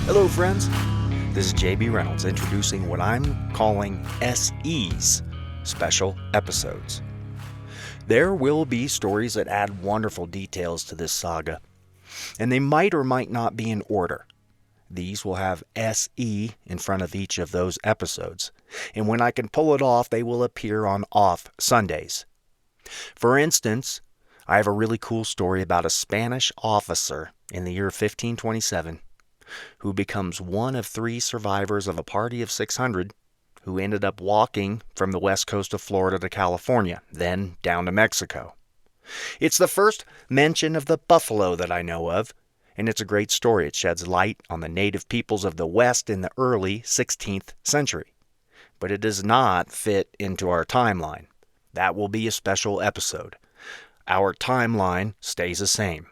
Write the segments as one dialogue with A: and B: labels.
A: Hello, friends. This is JB Reynolds introducing what I'm calling SE's special episodes. There will be stories that add wonderful details to this saga, and they might or might not be in order. These will have SE in front of each of those episodes, and when I can pull it off, they will appear on off Sundays. For instance, I have a really cool story about a Spanish officer in the year 1527 who becomes one of 3 survivors of a party of 600 who ended up walking from the west coast of Florida to California, then down to Mexico. It's the first mention of the buffalo that I know of, and it's a great story. It sheds light on the native peoples of the West in the early 16th century. But it does not fit into our timeline. That will be a special episode. Our timeline stays the same.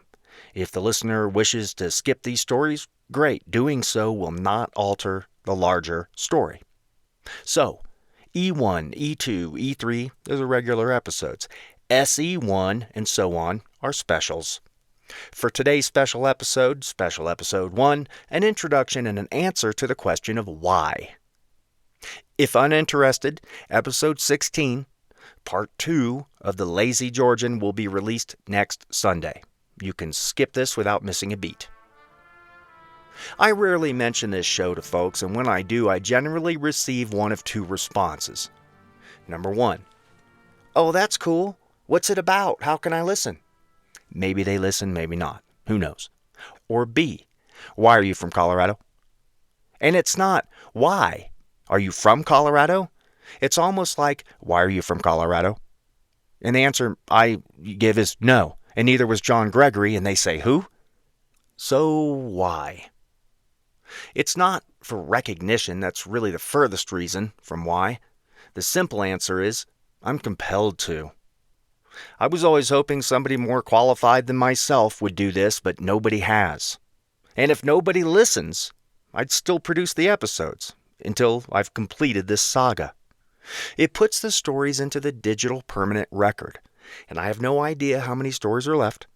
A: If the listener wishes to skip these stories, great. Doing so will not alter the larger story. So, E1, E2, E3, those are regular episodes. SE1 and so on are specials. For today's special episode 1, an introduction and an answer to the question of why. If uninterested, episode 16, part 2 of The Lazy Georgian will be released next Sunday. You can skip this without missing a beat. I rarely mention this show to folks, and when I do, I generally receive one of 2 responses. Number 1, "Oh, that's cool. What's it about? How can I listen?" Maybe they listen, maybe not. Who knows? Or B, "Why are you from Colorado?" And it's not, "Why? Are you from Colorado?" It's almost like, "Why are you from Colorado?" And the answer I give is no. And neither was John Gregory, and they say, "Who?" So why? It's not for recognition. That's really the furthest reason from why. The simple answer is, I'm compelled to. I was always hoping somebody more qualified than myself would do this, but nobody has. And if nobody listens, I'd still produce the episodes until I've completed this saga. It puts the stories into the digital permanent record, and I have no idea how many stories are left.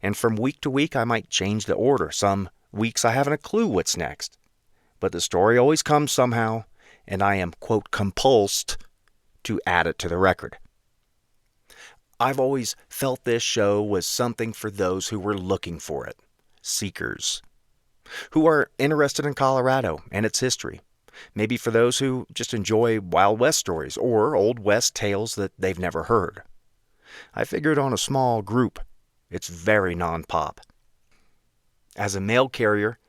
A: And from week to week, I might change the order. Some weeks I haven't a clue what's next. But the story always comes somehow, and I am, quote, compulsed to add it to the record. I've always felt this show was something for those who were looking for it, seekers, who are interested in Colorado and its history, maybe for those who just enjoy Wild West stories or Old West tales that they've never heard. I figured on a small group. It's very non-pop. As a mail carrier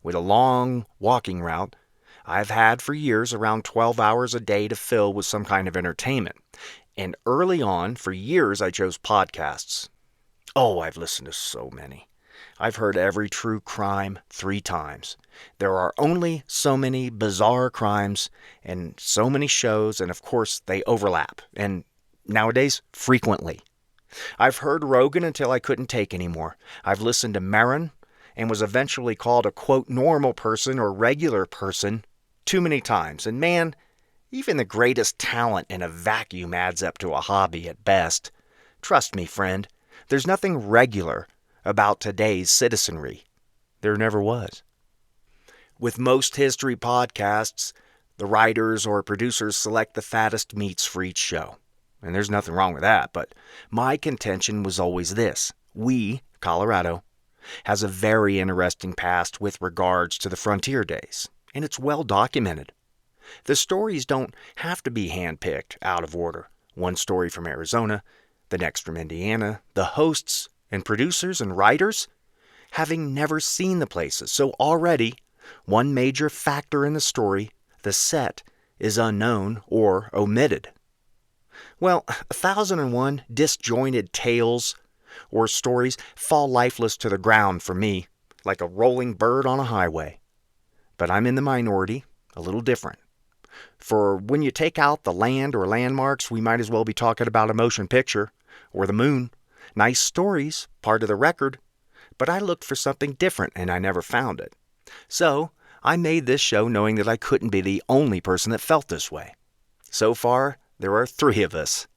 A: with a long walking route, I've had for years around 12 hours a day to fill with some kind of entertainment. And early on, for years, I chose podcasts. Oh, I've listened to so many. I've heard every true crime 3 times. There are only so many bizarre crimes and so many shows, and of course, they overlap. And nowadays, frequently. I've heard Rogan until I couldn't take anymore. I've listened to Maron and was eventually called a, quote, normal person or regular person too many times. And man, even the greatest talent in a vacuum adds up to a hobby at best. Trust me, friend, there's nothing regular about today's citizenry. There never was. With most history podcasts, the writers or producers select the fattest meats for each show. And there's nothing wrong with that, but my contention was always this. We, Colorado, has a very interesting past with regards to the frontier days, and it's well documented. The stories don't have to be handpicked out of order. One story from Arizona, the next from Indiana, the hosts and producers and writers having never seen the places. So already, one major factor in the story, the set, is unknown or omitted. Well, 1,001 disjointed tales or stories fall lifeless to the ground for me, like a rolling bird on a highway. But I'm in the minority, a little different. For when you take out the land or landmarks, we might as well be talking about a motion picture or the moon. Nice stories, part of the record, but I looked for something different and I never found it. So I made this show knowing that I couldn't be the only person that felt this way. So far, there are 3 of us.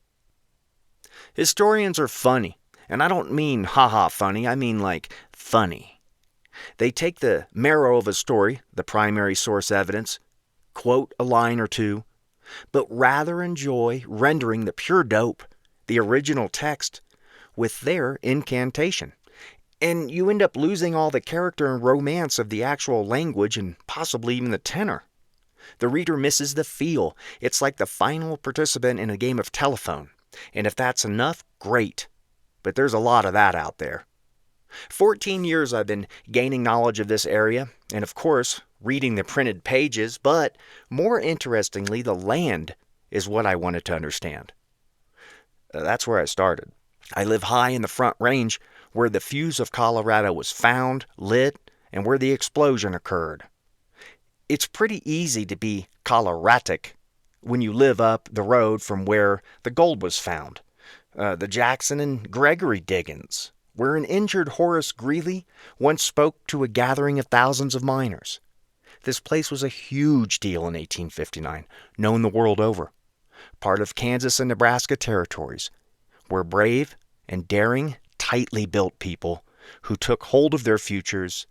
A: Historians are funny, and I don't mean ha-ha funny, I mean like funny. They take the marrow of a story, the primary source evidence, quote a line or two, but rather enjoy rendering the pure dope, the original text, with their incantation. And you end up losing all the character and romance of the actual language and possibly even the tenor. The reader misses the feel. It's like the final participant in a game of telephone. And if that's enough, great. But there's a lot of that out there. 14 years I've been gaining knowledge of this area, and of course, reading the printed pages, but more interestingly, the land is what I wanted to understand. That's where I started. I live high in the Front Range, where the fuse of Colorado was found, lit, and where the explosion occurred. It's pretty easy to be Coloratic when you live up the road from where the gold was found. The Jackson and Gregory diggings, where an injured Horace Greeley once spoke to a gathering of thousands of miners. This place was a huge deal in 1859, known the world over. Part of Kansas and Nebraska territories, where brave and daring, tightly built people who took hold of their futures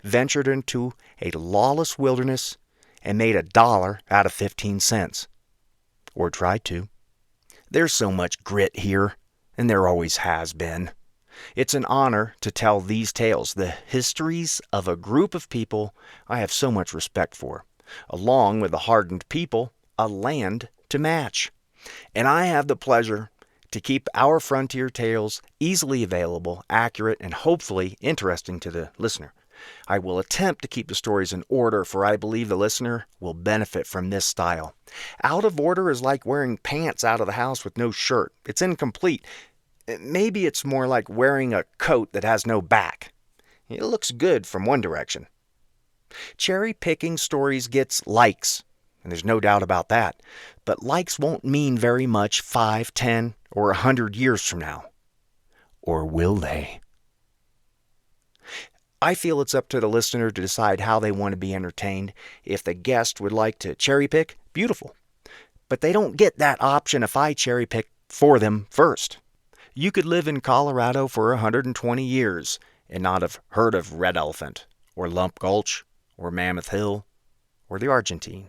A: ventured into a lawless wilderness and made $1 out of 15 cents. Or tried to. There's so much grit here, and there always has been. It's an honor to tell these tales, the histories of a group of people I have so much respect for, along with the hardened people, a land to match. And I have the pleasure to keep our frontier tales easily available, accurate, and hopefully interesting to the listener. I will attempt to keep the stories in order, for I believe the listener will benefit from this style. Out of order is like wearing pants out of the house with no shirt. It's incomplete. Maybe it's more like wearing a coat that has no back. It looks good from one direction. Cherry-picking stories gets likes, and there's no doubt about that. But likes won't mean very much 5, 10, or 100 years from now. Or will they? I feel it's up to the listener to decide how they want to be entertained. If the guest would like to cherry pick, beautiful. But they don't get that option if I cherry pick for them first. You could live in Colorado for 120 years and not have heard of Red Elephant, or Lump Gulch, or Mammoth Hill, or the Argentine,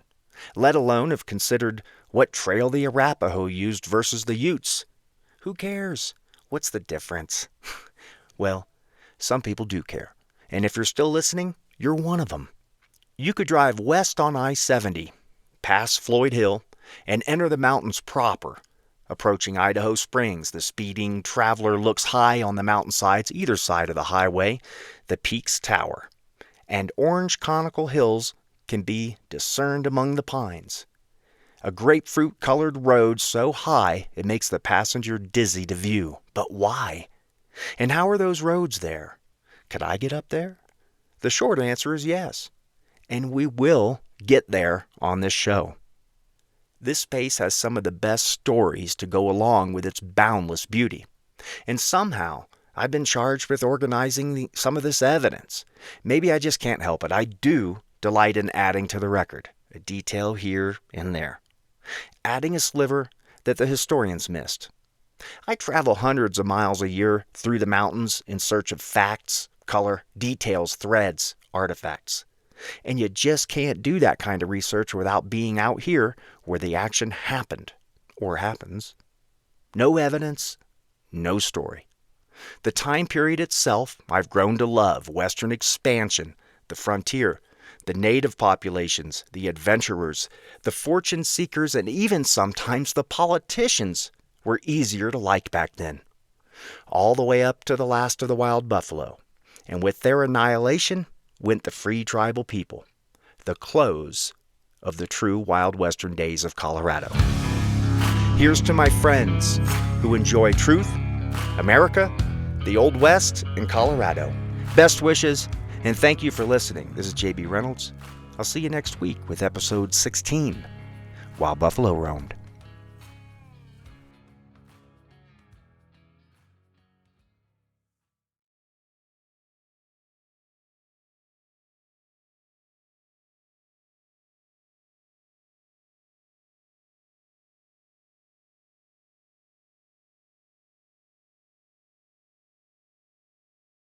A: let alone have considered what trail the Arapaho used versus the Utes. Who cares? What's the difference? Well, some people do care. And if you're still listening, you're one of them. You could drive west on I-70, pass Floyd Hill, and enter the mountains proper. Approaching Idaho Springs, the speeding traveler looks high on the mountainsides either side of the highway, the peaks tower, and orange conical hills can be discerned among the pines. A grapefruit-colored road so high it makes the passenger dizzy to view. But why? And how are those roads there? Could I get up there? The short answer is yes. And we will get there on this show. This space has some of the best stories to go along with its boundless beauty. And somehow, I've been charged with organizing some of this evidence. Maybe I just can't help it. I do delight in adding to the record, a detail here and there. Adding a sliver that the historians missed. I travel hundreds of miles a year through the mountains in search of facts, color, details, threads, artifacts. And you just can't do that kind of research without being out here where the action happened, or happens. No evidence, no story. The time period itself I've grown to love, Western expansion, the frontier, the native populations, the adventurers, the fortune seekers, and even sometimes the politicians were easier to like back then. All the way up to the last of the wild buffalo. And with their annihilation went the free tribal people, the close of the true wild western days of Colorado. Here's to my friends who enjoy truth, America, the Old West, and Colorado. Best wishes, and thank you for listening. This is JB Reynolds. I'll see you next week with episode 16, While Buffalo Roamed.